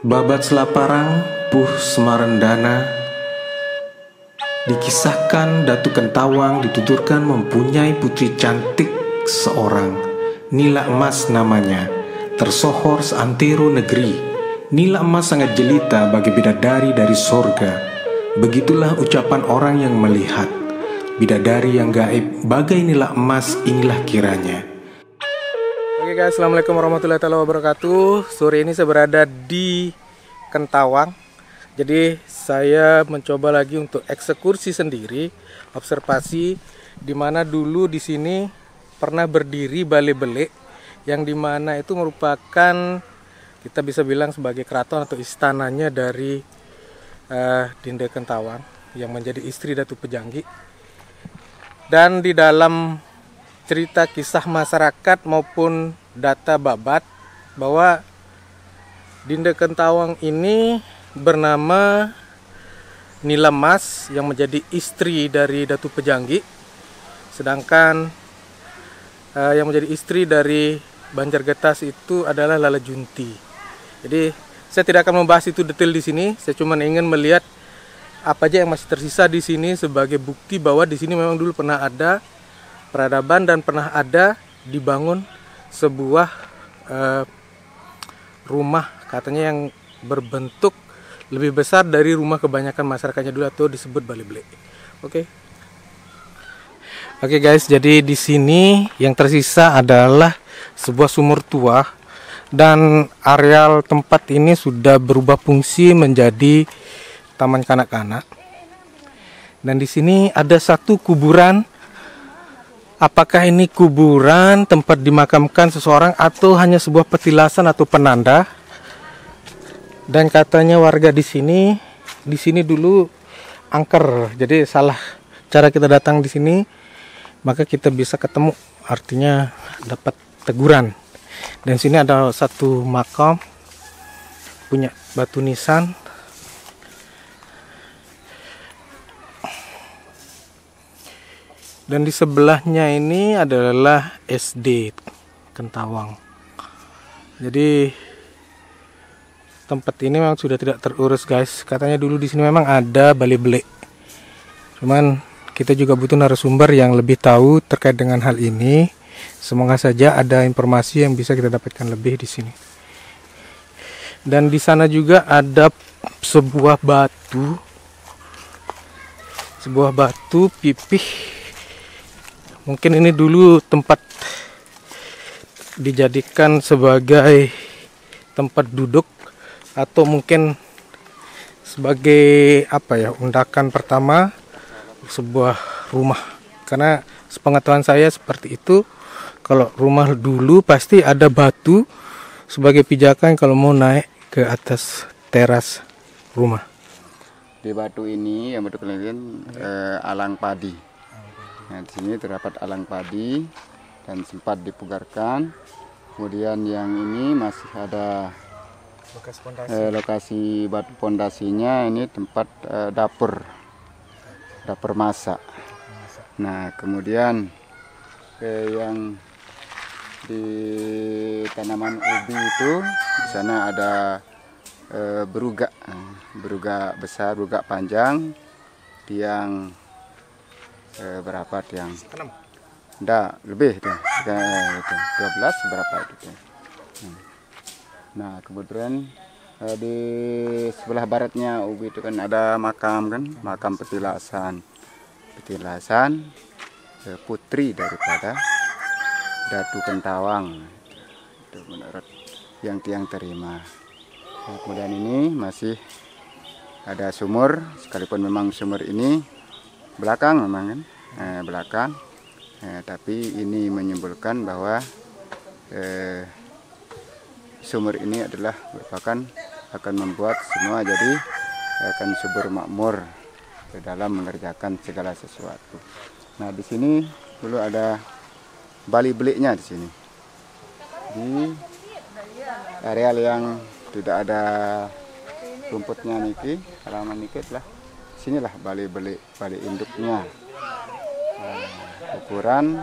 Babat Selaparang, Puh Semarendana. Dikisahkan Datu Kentawang dituturkan mempunyai putri cantik seorang, Nila Emas namanya, tersohor seantero negeri. Nila Emas sangat jelita bagi bidadari dari sorga. Begitulah ucapan orang yang melihat. Bidadari yang gaib bagai Nila Emas inilah kiranya. Oke guys, assalamualaikum warahmatullahi wabarakatuh. Sore ini saya berada di Kentawang. Jadi saya mencoba lagi untuk ekskursi sendiri, observasi di mana dulu di sini pernah berdiri Balai Belik, yang dimana itu merupakan kita bisa bilang sebagai keraton atau istananya dari Dinda Kentawang yang menjadi istri Datu Pejanggi. Dan di dalam cerita kisah masyarakat maupun data babat bahwa Dinda Kentawang ini bernama Nila Emas yang menjadi istri dari Datu Pejanggi, sedangkan yang menjadi istri dari Banjargetas itu adalah Lala Junti. Jadi saya tidak akan membahas itu detail di sini. Saya cuma ingin melihat apa aja yang masih tersisa di sini sebagai bukti bahwa di sini memang dulu pernah ada peradaban dan pernah ada dibangun sebuah rumah katanya yang berbentuk lebih besar dari rumah kebanyakan masyarakatnya dulu atau disebut Balai Belik. Oke guys, jadi di sini yang tersisa adalah sebuah sumur tua dan areal tempat ini sudah berubah fungsi menjadi taman kanak-kanak. Dan di sini ada satu kuburan. Apakah ini kuburan tempat dimakamkan seseorang atau hanya sebuah petilasan atau penanda? Dan katanya warga di sini dulu angker. Jadi salah cara kita datang di sini, maka kita bisa ketemu, artinya dapat teguran. Dan sini ada satu makam punya batu nisan. Dan di sebelahnya ini adalah SD Kentawang. Jadi tempat ini memang sudah tidak terurus guys. Katanya dulu di sini memang ada Balai Belik. Cuman kita juga butuh narasumber yang lebih tahu terkait dengan hal ini. Semoga saja ada informasi yang bisa kita dapatkan lebih di sini. Dan di sana juga ada sebuah batu pipih. Mungkin ini dulu tempat dijadikan sebagai tempat duduk atau mungkin sebagai undakan pertama sebuah rumah. Karena sepengetahuan saya seperti itu, kalau rumah dulu pasti ada batu sebagai pijakan kalau mau naik ke atas teras rumah. Di batu ini yang betul kalian alang padi. Nah, di sini terdapat alang padi dan sempat dipugarkan. Kemudian yang ini masih ada lokasi batu pondasinya, ini tempat dapur masak. Nah, kemudian yang di tanaman ubi itu di sana ada berugak besar, berugak panjang, tiang berapa tiang? Enggak, lebih itu. 12 berapa itu. Nah, kemudian di sebelah baratnya ubi itu kan ada makam makam petilasan putri daripada Datu Kentawang. Itu menurut yang tiang terima. Nah, kemudian ini masih ada sumur, sekalipun memang sumur ini belakang memang belakang, tapi ini menyimpulkan bahwa sumur ini adalah merupakan akan membuat semua jadi akan subur makmur dalam mengerjakan segala sesuatu. Nah, di sini dulu ada Balai Beliknya di sini. Di areal yang tidak ada rumputnya niki, halaman niki lah. Sinilah Balai Belik, balai induknya. Ukuran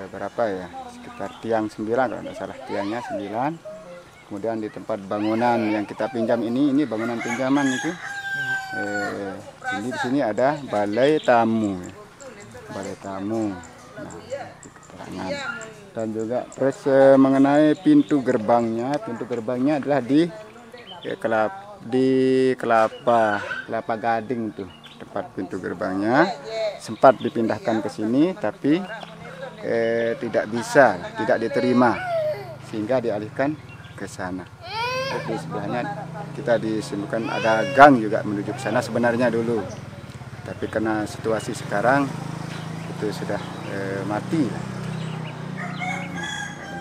berapa ya? Sekitar tiang 9 kalau tidak salah, tiangnya 9. Kemudian di tempat bangunan yang kita pinjam ini bangunan pinjaman itu. Di sini ada balai tamu. Balai tamu. Nah, keterangan. Dan juga terus mengenai pintu gerbangnya adalah di Kelapa Gading tuh tempat pintu gerbangnya. Sempat dipindahkan ke sini tapi tidak diterima sehingga dialihkan ke sana. Di sebelahnya kita disimpulkan ada gang juga menuju ke sana sebenarnya dulu. Tapi karena situasi sekarang itu sudah mati.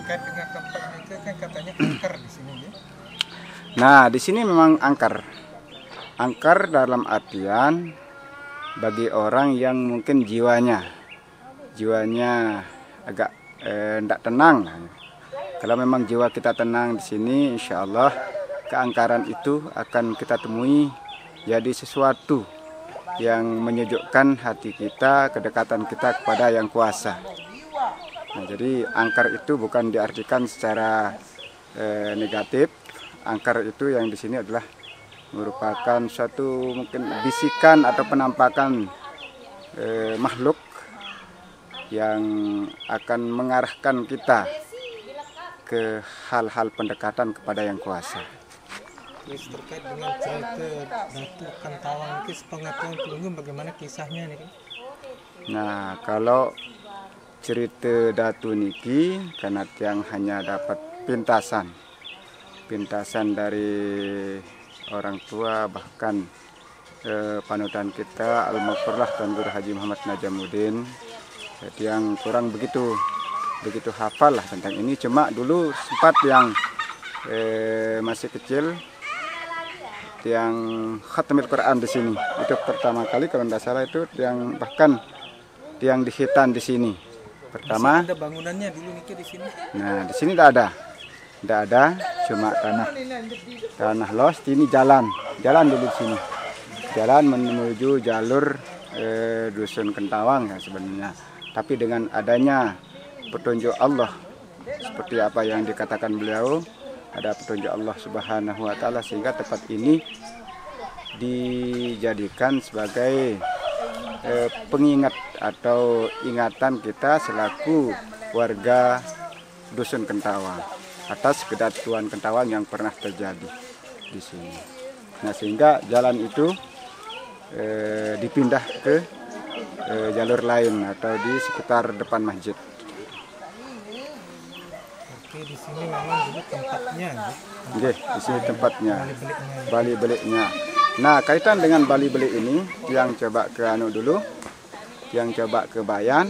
Terkait dengan tempat itu kan katanya angker di sini ya. Nah, di sini memang angker. Angker dalam artian bagi orang yang mungkin jiwanya agak tidak tenang. Kalau memang jiwa kita tenang di sini, insya Allah keangkaran itu akan kita temui jadi sesuatu yang menyejukkan hati kita, kedekatan kita kepada Yang Kuasa. Nah, jadi angkar itu bukan diartikan secara negatif. Angkar itu yang di sini adalah merupakan suatu mungkin bisikan atau penampakan makhluk yang akan mengarahkan kita ke hal-hal pendekatan kepada Yang Kuasa. Terus terkait dengan cerita Datu Kentawang itu sepengetahuan Tulungun bagaimana kisahnya nih? Nah, kalau cerita Datu niki karena yang hanya dapat pintasan dari orang tua, bahkan panutan kita Al-Maghfurlah Tuan Guru Haji Muhammad Najamuddin, jadi yang kurang begitu hafal lah tentang ini. Cuma dulu sempat yang masih kecil yang khatamil Quran di sini. Itu pertama kali kalau tidak salah itu yang bahkan yang dihitan di sini. Pertama. Ada bangunannya dulu nih di sini. Nah, di sini tidak ada, cuma tanah los. Ini jalan dulu di sini. Jalan menuju jalur dusun Kentawang ya sebenarnya. Tapi dengan adanya petunjuk Allah seperti apa yang dikatakan beliau, ada petunjuk Allah Subhanahu wa taala sehingga tempat ini dijadikan sebagai pengingat atau ingatan kita selaku warga dusun Kentawang atas kedatuan Kentawang yang pernah terjadi di sini. Nah, sehingga jalan itu dipindah ke jalur lain atau di sekitar depan masjid. Oke, di sini memang dulu tempatnya. Oke, di sini tempatnya. Bali beliknya. Nah, kaitan dengan Bali belik ini, yang coba ke dulu, yang coba ke Bayan.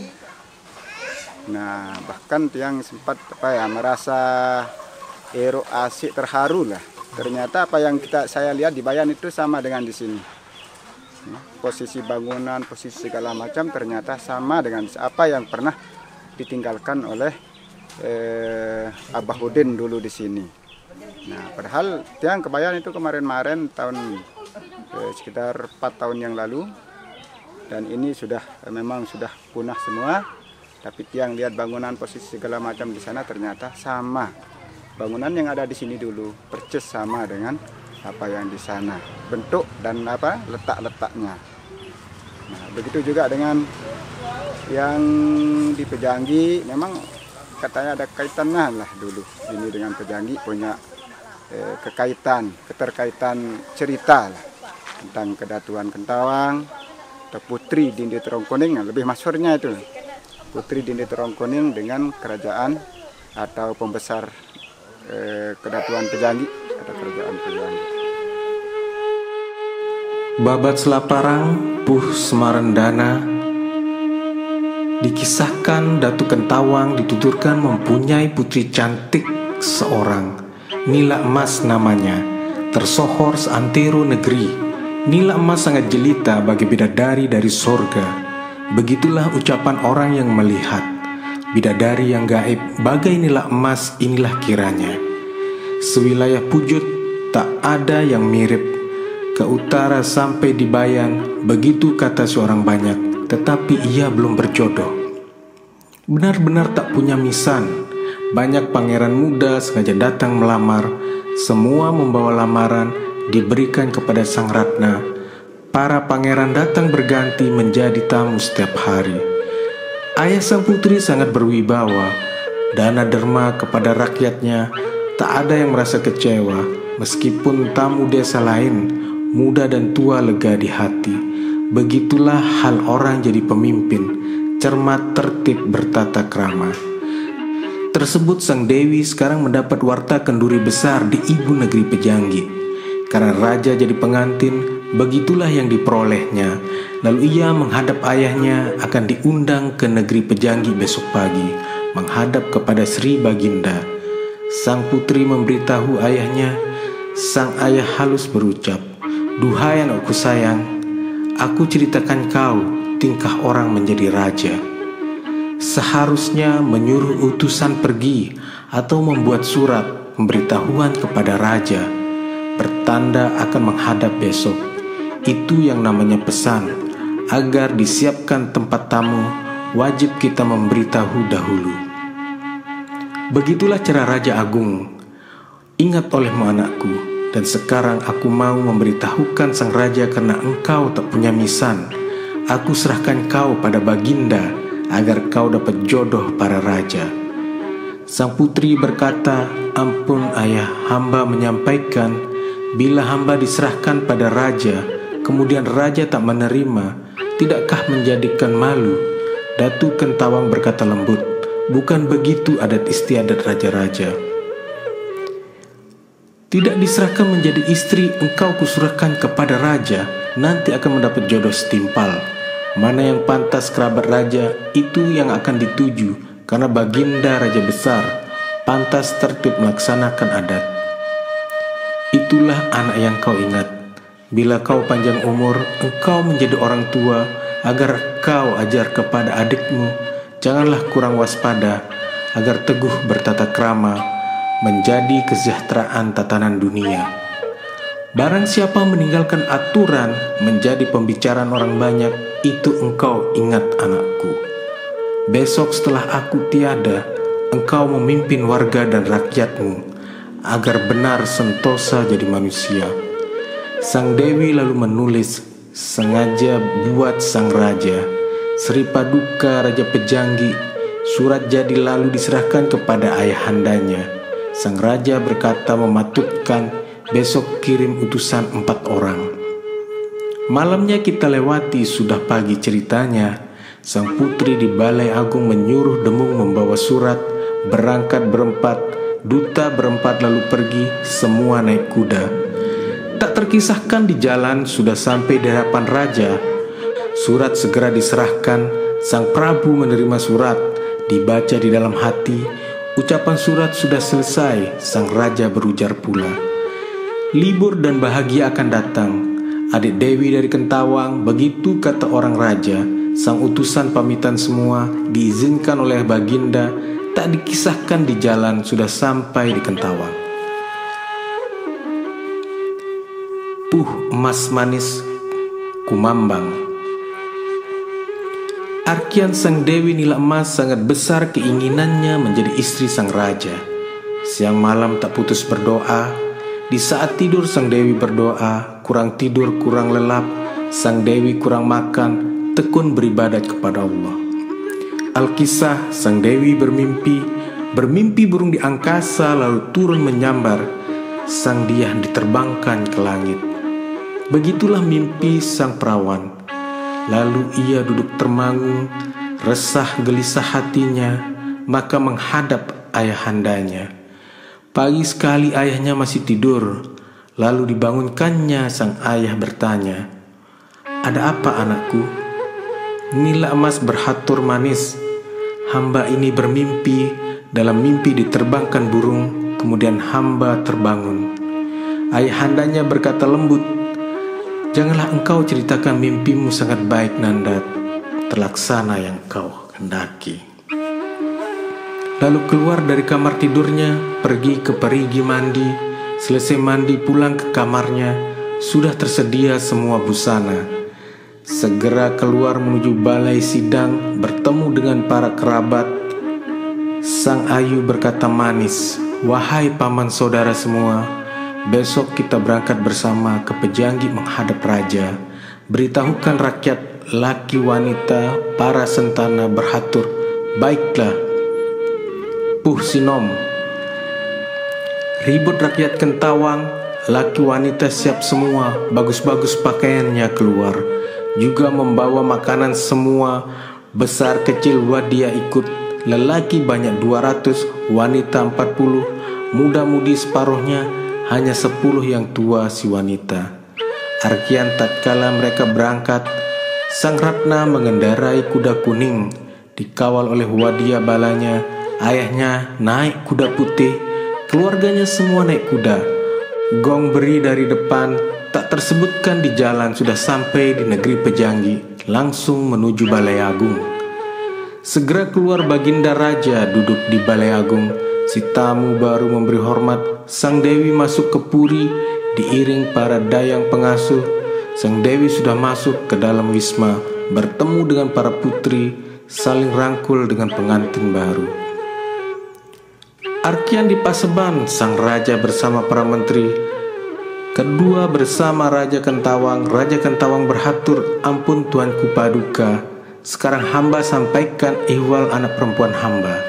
Nah, bahkan yang sempat merasa asik terharu lah. Ternyata apa yang saya lihat di Bayan itu sama dengan di sini. Posisi bangunan, posisi segala macam ternyata sama dengan apa yang pernah ditinggalkan oleh Abah Udin dulu di sini. Nah, padahal tiang kebayan itu kemarin tahun sekitar 4 tahun yang lalu, dan ini memang sudah punah semua. Tapi tiang lihat bangunan, posisi segala macam di sana ternyata sama. Bangunan yang ada di sini dulu percis sama dengan apa yang di sana, bentuk dan letak-letaknya. Nah, begitu juga dengan yang di Pejanggi, memang katanya ada kaitannya lah dulu ini dengan Pejanggi, punya keterkaitan cerita lah tentang kedatuan Kentawang atau Putri Dindi Terongkuning. Lebih masyhurnya itu Putri Dindi Terongkuning dengan kerajaan atau pembesar kedatuan Pejanggi atau kerajaan Pejanggi. Babat Selaparang Puh Semarendana, dikisahkan Datu Kentawang dituturkan mempunyai putri cantik seorang, Nila Emas namanya, tersohor seantero negeri. Nila Emas sangat jelita bagi bidadari dari sorga. Begitulah ucapan orang yang melihat bidadari yang gaib bagai Nila Emas inilah kiranya. Sewilayah Pujut tak ada yang mirip. Ke utara sampai di Bayan, begitu kata seorang banyak, tetapi ia belum berjodoh. Benar-benar tak punya misan, Banyak pangeran muda sengaja datang melamar. Semua membawa lamaran diberikan kepada sang Ratna. Para pangeran datang berganti menjadi tamu setiap hari. Ayah sang putri sangat berwibawa. Dana derma kepada rakyatnya, tak ada yang merasa kecewa. Meskipun tamu desa lain, muda dan tua lega di hati. Begitulah hal orang jadi pemimpin, cermat, tertib, bertata krama. Tersebut sang Dewi sekarang mendapat warta kenduri besar di ibu negeri Pejanggi. Karena raja jadi pengantin, begitulah yang diperolehnya. Lalu ia menghadap ayahnya akan diundang ke negeri Pejanggi besok pagi, menghadap kepada Sri Baginda. Sang putri memberitahu ayahnya. Sang ayah halus berucap, "Duhai anakku sayang, aku ceritakan kau tingkah orang menjadi raja. Seharusnya menyuruh utusan pergi atau membuat surat pemberitahuan kepada raja, bertanda akan menghadap besok. Itu yang namanya pesan. Agar disiapkan tempat tamu, wajib kita memberitahu dahulu." Begitulah cara Raja Agung. "Ingat olehmu anakku, dan sekarang aku mau memberitahukan sang raja karena engkau tak punya misan. Aku serahkan kau pada Baginda agar kau dapat jodoh para raja." Sang putri berkata, "Ampun ayah, hamba menyampaikan bila hamba diserahkan pada raja, kemudian raja tak menerima, tidakkah menjadikan malu?" Datu Kentawang berkata lembut, "Bukan begitu adat istiadat raja-raja. Tidak diserahkan menjadi istri, engkau kuserahkan kepada raja, nanti akan mendapat jodoh setimpal. Mana yang pantas kerabat raja, itu yang akan dituju, karena Baginda raja besar, pantas tertib melaksanakan adat. Itulah anak yang kau ingat. Bila kau panjang umur, engkau menjadi orang tua, agar kau ajar kepada adikmu, janganlah kurang waspada, agar teguh bertata krama, menjadi kesejahteraan tatanan dunia. Barang siapa meninggalkan aturan menjadi pembicaraan orang banyak, itu engkau ingat anakku. Besok setelah aku tiada, engkau memimpin warga dan rakyatmu, agar benar sentosa jadi manusia." Sang Dewi lalu menulis, sengaja buat sang raja, Sri Paduka Raja Pejanggi. Surat jadi lalu diserahkan kepada ayahandanya. Sang raja berkata mematutkan besok kirim utusan 4 orang. Malamnya kita lewati, sudah pagi ceritanya. Sang putri di Balai Agung menyuruh Demung membawa surat, berangkat berempat, duta berempat lalu pergi, semua naik kuda. Tak terkisahkan di jalan sudah sampai di hadapan raja. Surat segera diserahkan. Sang Prabu menerima surat, dibaca di dalam hati. Ucapan surat sudah selesai, sang raja berujar pula, "Libur dan bahagia akan datang. Adik Dewi dari Kentawang, begitu kata orang raja." Sang utusan pamitan semua, diizinkan oleh Baginda. Tak dikisahkan di jalan sudah sampai di Kentawang. Emas manis kumambang. Arkian sang Dewi Nila Emas sangat besar keinginannya menjadi istri sang raja. Siang malam tak putus berdoa. Di saat tidur sang Dewi berdoa, kurang tidur kurang lelap, sang Dewi kurang makan, tekun beribadat kepada Allah. Alkisah, sang Dewi bermimpi burung di angkasa lalu turun menyambar. Sang Diah diterbangkan ke langit. Begitulah mimpi sang perawan. Lalu ia duduk termangu, resah gelisah hatinya, maka menghadap ayahandanya. Pagi sekali ayahnya masih tidur, lalu dibangunkannya. Sang ayah bertanya, "Ada apa anakku?" Nila Emas berhatur manis, "Hamba ini bermimpi, dalam mimpi diterbangkan burung, kemudian hamba terbangun." Ayahandanya berkata lembut, "Janganlah engkau ceritakan mimpimu, sangat baik Nanda, terlaksana yang kau hendaki." Lalu keluar dari kamar tidurnya, pergi ke perigi mandi. Selesai mandi pulang ke kamarnya, sudah tersedia semua busana. Segera keluar menuju balai sidang, bertemu dengan para kerabat. Sang Ayu berkata manis, "Wahai paman saudara semua, besok kita berangkat bersama ke Pejanggi menghadap raja. Beritahukan rakyat, laki wanita, para sentana beratur, baiklah." Puh Sinom. Ribut rakyat Kentawang, laki wanita siap semua, bagus-bagus pakaiannya keluar, juga membawa makanan semua, besar kecil wadia ikut. Lelaki banyak 200, wanita 40, muda-mudi separuhnya, hanya 10 yang tua si wanita. Arkian tatkala mereka berangkat, Sang Ratna mengendarai kuda kuning, dikawal oleh wadia balanya. Ayahnya naik kuda putih, keluarganya semua naik kuda. Gong beri dari depan, tak tersebutkan di jalan sudah sampai di negeri Pejanggi, langsung menuju Balai Agung. Segera keluar Baginda Raja duduk di Balai Agung. Si tamu baru memberi hormat. Sang Dewi masuk ke puri diiring para dayang pengasuh. Sang Dewi sudah masuk ke dalam wisma, bertemu dengan para putri, saling rangkul dengan pengantin baru. Arkian di Paseban, sang raja bersama para menteri. Kedua bersama Raja Kentawang. Raja Kentawang berhatur, "Ampun Tuanku Paduka, sekarang hamba sampaikan ihwal anak perempuan hamba.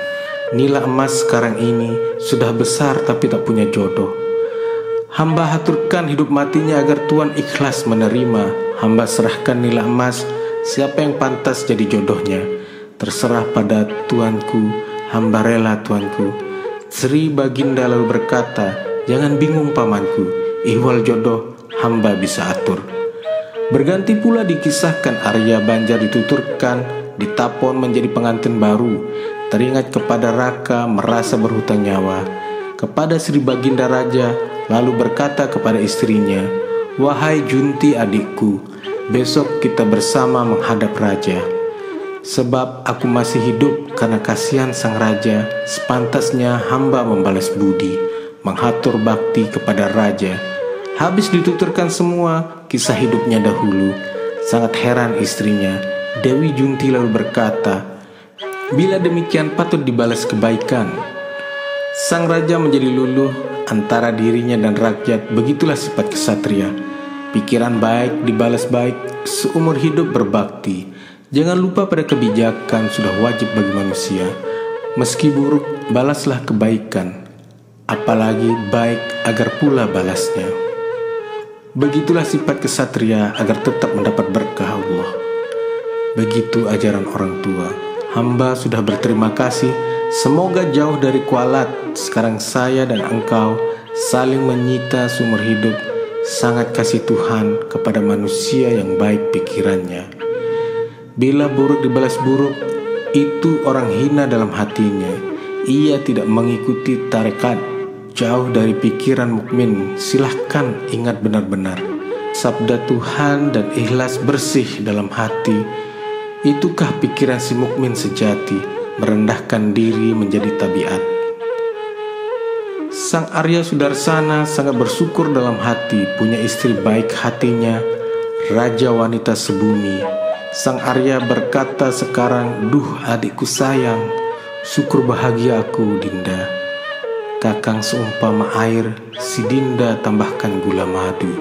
Nila Emas sekarang ini sudah besar tapi tak punya jodoh. Hamba haturkan hidup matinya agar Tuan ikhlas menerima. Hamba serahkan Nila Emas, siapa yang pantas jadi jodohnya. Terserah pada Tuanku, hamba rela Tuanku." Sri Baginda lalu berkata, "Jangan bingung pamanku, ihwal jodoh hamba bisa atur." Berganti pula dikisahkan Arya Banjar dituturkan, ditapon menjadi pengantin baru. Teringat kepada Raka merasa berhutang nyawa kepada Sri Baginda Raja, lalu berkata kepada istrinya, "Wahai Junti adikku, besok kita bersama menghadap raja. Sebab aku masih hidup karena kasihan sang raja, sepantasnya hamba membalas budi, menghatur bakti kepada raja." Habis dituturkan semua kisah hidupnya dahulu. Sangat heran istrinya, Dewi Junti lalu berkata, "Bila demikian patut dibalas kebaikan." Sang raja menjadi luluh antara dirinya dan rakyat. Begitulah sifat kesatria. Pikiran baik dibalas baik, seumur hidup berbakti. Jangan lupa pada kebijakan sudah wajib bagi manusia. Meski buruk, balaslah kebaikan. Apalagi baik agar pula balasnya. Begitulah sifat kesatria agar tetap mendapat berkah Allah. Begitu ajaran orang tua. Hamba sudah berterima kasih. Semoga jauh dari kualat. Sekarang saya dan engkau saling menyita seumur hidup. Sangat kasih Tuhan kepada manusia yang baik pikirannya. Bila buruk dibalas buruk, itu orang hina dalam hatinya. Ia tidak mengikuti tarekat, jauh dari pikiran mukmin. Silahkan ingat benar-benar sabda Tuhan dan ikhlas bersih dalam hati. Itukah pikiran si mukmin sejati, merendahkan diri menjadi tabiat. Sang Arya Sudarsana sangat bersyukur dalam hati punya istri baik hatinya, raja wanita sebumi. Sang Arya berkata sekarang, "Duh adikku sayang, syukur bahagia aku Dinda. Kakang seumpama air, si Dinda tambahkan gula madu."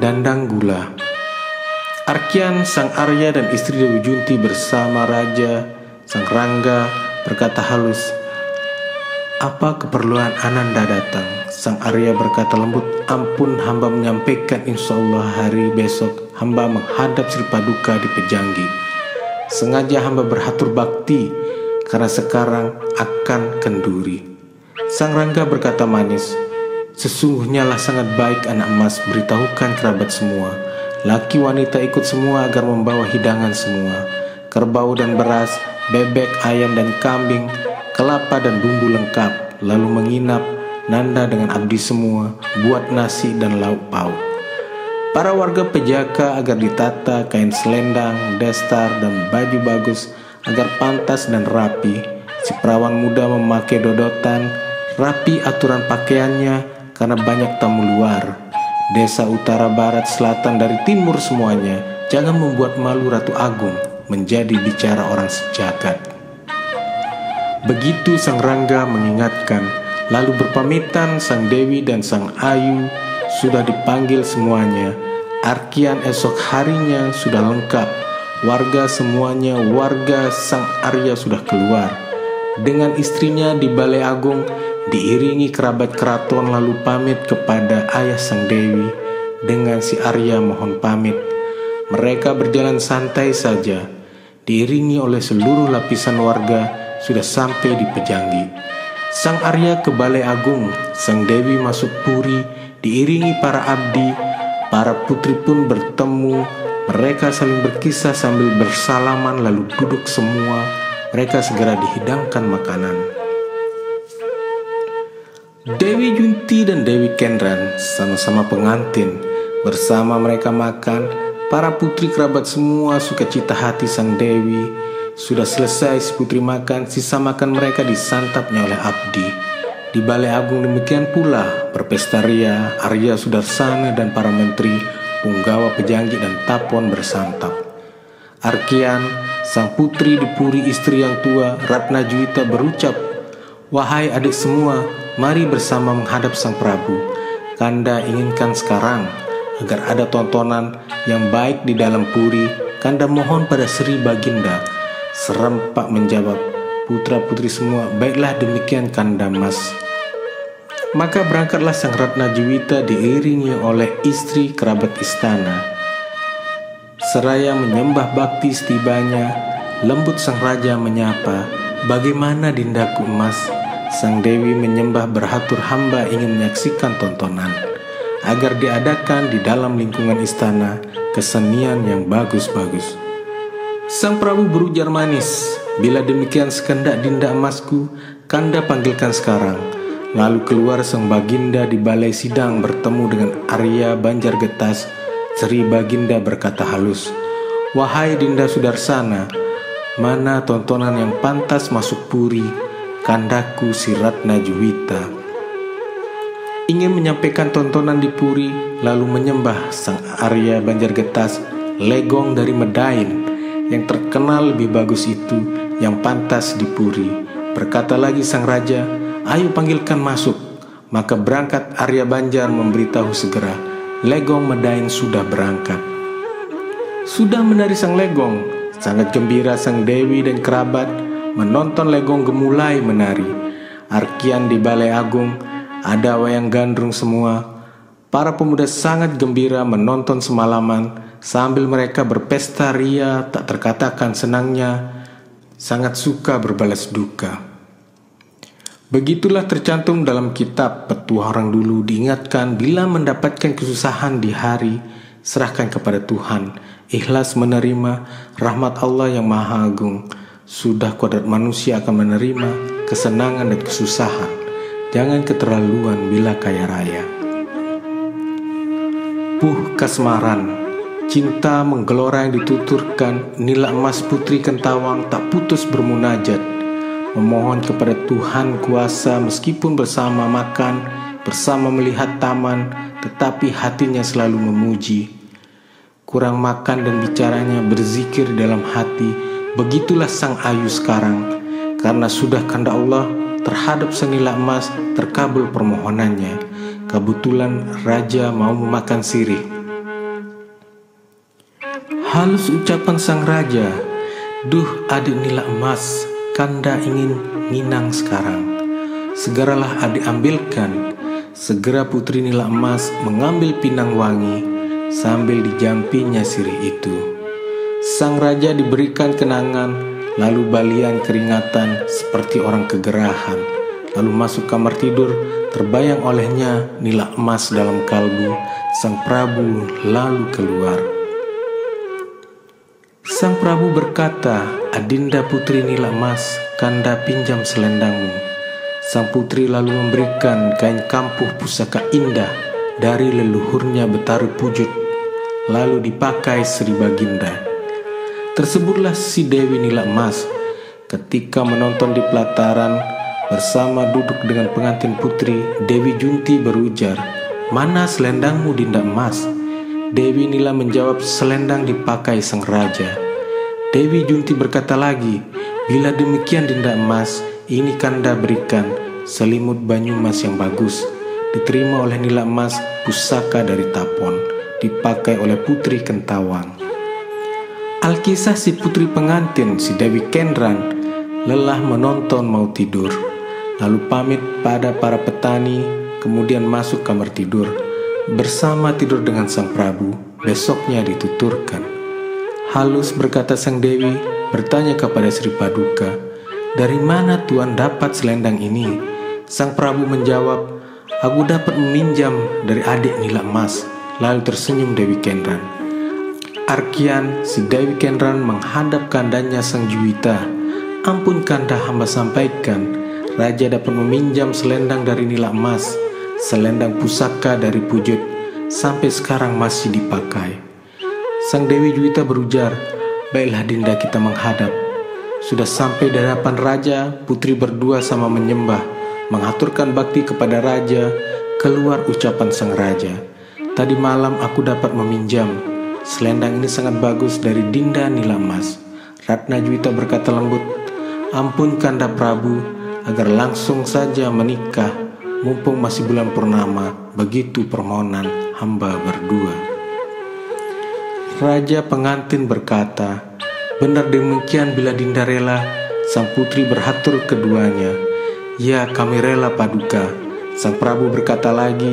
Dandang gula. Arkian sang Arya dan istri Dewi Junti bersama Raja Sang Rangga berkata halus, "Apa keperluan Ananda datang?" Sang Arya berkata lembut, "Ampun hamba menyampaikan insya Allah hari besok hamba menghadap Sri Paduka di Pejanggi. Sengaja hamba berhatur bakti karena sekarang akan kenduri." Sang Rangga berkata manis, "Sesungguhnya lah sangat baik anak emas, beritahukan kerabat semua. Laki wanita ikut semua agar membawa hidangan semua. Kerbau dan beras, bebek, ayam dan kambing, kelapa dan bumbu lengkap. Lalu menginap, Nanda dengan abdi semua, buat nasi dan lauk pauk. Para warga Pejaka agar ditata kain selendang, destar dan baju bagus agar pantas dan rapi. Si perawan muda memakai dodotan, rapi aturan pakaiannya karena banyak tamu luar. Desa utara, barat, selatan, dari timur semuanya. Jangan membuat malu Ratu Agung menjadi bicara orang sejagat." Begitu Sang Rangga mengingatkan, lalu berpamitan Sang Dewi dan Sang Ayu sudah dipanggil semuanya. Arkian esok harinya sudah lengkap. Warga Sang Arya sudah keluar. Dengan istrinya di Balai Agung, diiringi kerabat keraton lalu pamit kepada ayah Sang Dewi. Dengan si Arya mohon pamit. Mereka berjalan santai saja. Diiringi oleh seluruh lapisan warga sudah sampai di Pejanggi. Sang Arya ke Balai Agung, Sang Dewi masuk puri, diiringi para abdi. Para putri pun bertemu. Mereka saling berkisah sambil bersalaman lalu duduk semua. Mereka segera dihidangkan makanan. Dewi Junti dan Dewi Kendran sama-sama pengantin. Bersama mereka makan. Para putri kerabat semua sukacita hati Sang Dewi. Sudah selesai si putri makan, sisa makan mereka disantapnya oleh abdi. Di Balai Agung demikian pula, berpesta ria, Arya Sudarsana dan para menteri, Punggawa Pejanggi dan Tapon bersantap. Arkian, sang putri di puri istri yang tua, Ratna Juwita berucap, "Wahai adik semua, mari bersama menghadap Sang Prabu. Kanda inginkan sekarang, agar ada tontonan yang baik di dalam puri, Kanda mohon pada Sri Baginda." Serempak menjawab, "Putra-putri semua, baiklah demikian Kanda Mas." Maka berangkatlah Sang Ratna Juwita diiringi oleh istri kerabat istana. Seraya menyembah bakti setibanya, lembut Sang Raja menyapa, "Bagaimana dindaku emas?" Sang Dewi menyembah berhatur hamba ingin menyaksikan tontonan, agar diadakan di dalam lingkungan istana kesenian yang bagus-bagus. Sang Prabu berujar manis, "Bila demikian sekendak dinda emasku, Kanda panggilkan sekarang." Lalu keluar Sang Baginda di balai sidang bertemu dengan Arya Banjargetas. Sri Baginda berkata halus, "Wahai Dinda Sudarsana, mana tontonan yang pantas masuk puri, Kandaku si Ratna Juwita." Ingin menyampaikan tontonan di puri, lalu menyembah Sang Arya Banjargetas, legong dari Medain yang terkenal lebih bagus itu yang pantas di puri. Berkata lagi Sang Raja, "Ayo panggilkan masuk." Maka berangkat Arya Banjar memberitahu segera, legong Medain sudah berangkat. Sudah menari sang legong, sangat gembira Sang Dewi dan kerabat menonton legong gemulai menari. Arkian di Balai Agung ada wayang gandrung semua. Para pemuda sangat gembira menonton semalaman sambil mereka berpesta ria tak terkatakan senangnya, sangat suka berbalas duka. Begitulah tercantum dalam kitab petuah orang dulu, diingatkan bila mendapatkan kesusahan di hari, serahkan kepada Tuhan, ikhlas menerima rahmat Allah yang Maha Agung. Sudah kodrat manusia akan menerima kesenangan dan kesusahan. Jangan keterlaluan bila kaya raya. Puh kasmaran, cinta menggelora yang dituturkan, Nila Emas Putri Kentawang tak putus bermunajat, memohon kepada Tuhan kuasa meskipun bersama makan, bersama melihat taman, tetapi hatinya selalu memuji. Kurang makan dan bicaranya berzikir dalam hati. Begitulah Sang Ayu sekarang, karena sudah kehendak Allah terhadap Sang Nila Emas terkabul permohonannya. Kebetulan Raja mau memakan sirih. Halus ucapan Sang Raja, "Duh adik Nila Emas, Kanda ingin nginang sekarang." Segeralah adik ambilkan. Segera Putri Nila Emas mengambil pinang wangi sambil dijampinya sirih itu. Sang Raja diberikan kenangan, lalu balian keringatan seperti orang kegerahan. Lalu masuk kamar tidur, terbayang olehnya Nila Emas dalam kalbu. Sang Prabu lalu keluar. Sang Prabu berkata, "Adinda Putri Nila Emas, Kanda pinjam selendangmu." Sang putri lalu memberikan kain kampuh pusaka indah dari leluhurnya Betari Pujut, lalu dipakai Sri Baginda. Tersebutlah si Dewi Nila Emas ketika menonton di pelataran bersama duduk dengan pengantin putri. Dewi Junti berujar, "Mana selendangmu Dinda Emas?" Dewi Nila menjawab, "Selendang dipakai Sang Raja." Dewi Junti berkata lagi, "Bila demikian Dinda Emas, ini kanda berikan selimut Banyumas yang bagus, diterima oleh nila emas pusaka dari Tapon, dipakai oleh Putri Kentawang. Alkisah si putri pengantin si Dewi Kendran lelah menonton mau tidur, lalu pamit pada para petani, kemudian masuk kamar tidur. Bersama tidur dengan sang Prabu, besoknya dituturkan. Halus berkata sang Dewi, bertanya kepada Sri Paduka, "Dari mana Tuan dapat selendang ini?" Sang Prabu menjawab, "Aku dapat meminjam dari adik nila emas." Lalu tersenyum Dewi Kendran. Arkian si Dewi Kendran menghadap kandanya sang Juwita. "Ampun kanda, hamba sampaikan, raja dapat meminjam selendang dari nila emas, selendang pusaka dari Pujut, sampai sekarang masih dipakai." Sang Dewi Juwita berujar, "Baiklah Dinda, kita menghadap." Sudah sampai di hadapan raja, putri berdua sama menyembah, mengaturkan bakti kepada raja. Keluar ucapan sang raja, "Tadi malam aku dapat meminjam. Selendang ini sangat bagus dari Dinda nila emas." Ratna Juwita berkata lembut, "Ampun kanda Prabu, agar langsung saja menikah, mumpung masih bulan purnama, begitu permohonan hamba berdua." Raja pengantin berkata, "Benar demikian bila Dinda rela." Sang putri berhatur keduanya, "Ya, kami rela Paduka." Sang Prabu berkata lagi,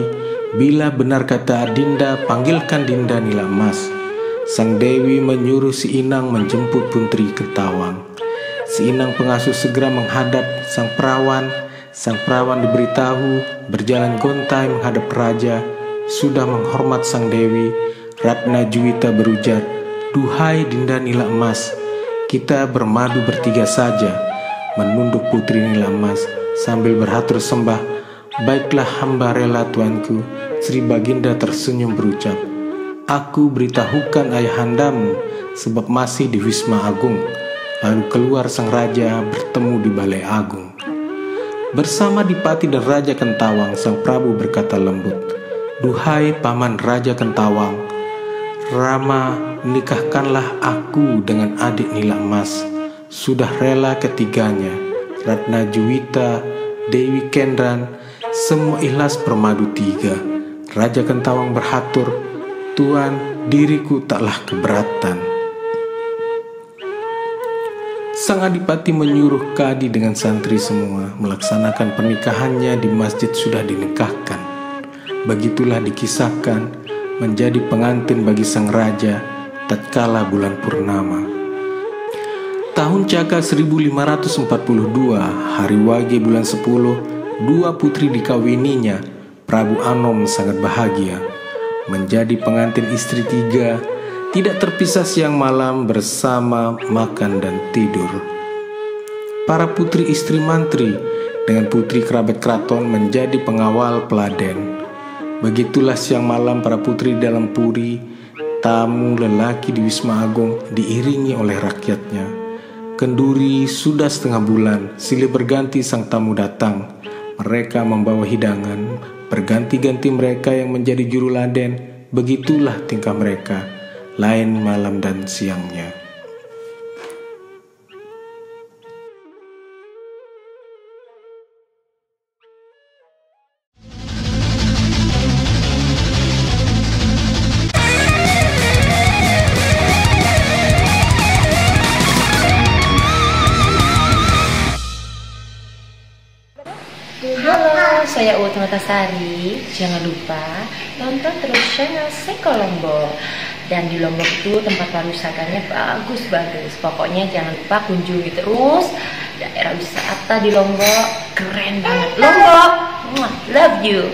"Bila benar kata Dinda, panggilkan Dinda nila emas." Sang Dewi menyuruh si Inang menjemput Putri Kentawang. Si Inang pengasuh segera menghadap sang perawan. Sang perawan diberitahu berjalan gontai menghadap raja. Sudah menghormat sang Dewi, Ratna Juwita berujar, "Duhai Dinda nila emas, kita bermadu bertiga saja." Menunduk Putri nila emas sambil berhatur sembah, "Baiklah hamba rela tuanku." Sri Baginda tersenyum berucap, "Aku beritahukan ayahandamu, sebab masih di Wisma Agung." Lalu keluar sang raja bertemu di Balai Agung. Bersama Dipati dan Raja Kentawang, sang Prabu berkata lembut, "Duhai Paman Raja Kentawang, Rama, nikahkanlah aku dengan adik nila emas." Sudah rela ketiganya, Ratna Juwita, Dewi Kendran, semua ikhlas bermadu tiga. Raja Kentawang berhatur, "Tuan, diriku taklah keberatan." Sang Adipati menyuruh kadi dengan santri semua melaksanakan pernikahannya di masjid sudah dinikahkan. Begitulah dikisahkan menjadi pengantin bagi sang raja tatkala bulan purnama. Tahun Caka 1542, hari Wage bulan 10, dua putri dikawininya. Prabu Anom sangat bahagia menjadi pengantin istri tiga, tidak terpisah siang malam bersama makan dan tidur. Para putri istri mantri dengan putri kerabat keraton menjadi pengawal peladen. Begitulah siang malam para putri dalam puri, tamu lelaki di Wisma Agung diiringi oleh rakyatnya. Kenduri sudah setengah bulan, silih berganti sang tamu datang. Mereka membawa hidangan, berganti-ganti mereka yang menjadi juru laden. Begitulah tingkah mereka, lain malam dan siangnya. Halo, saya Uut Notasari. Jangan lupa nonton terus channel Seko Lombok. Dan di Lombok itu tempat pariwisatanya bagus-bagus. Pokoknya jangan lupa kunjungi terus daerah wisata di Lombok. Keren banget Lombok. Love you.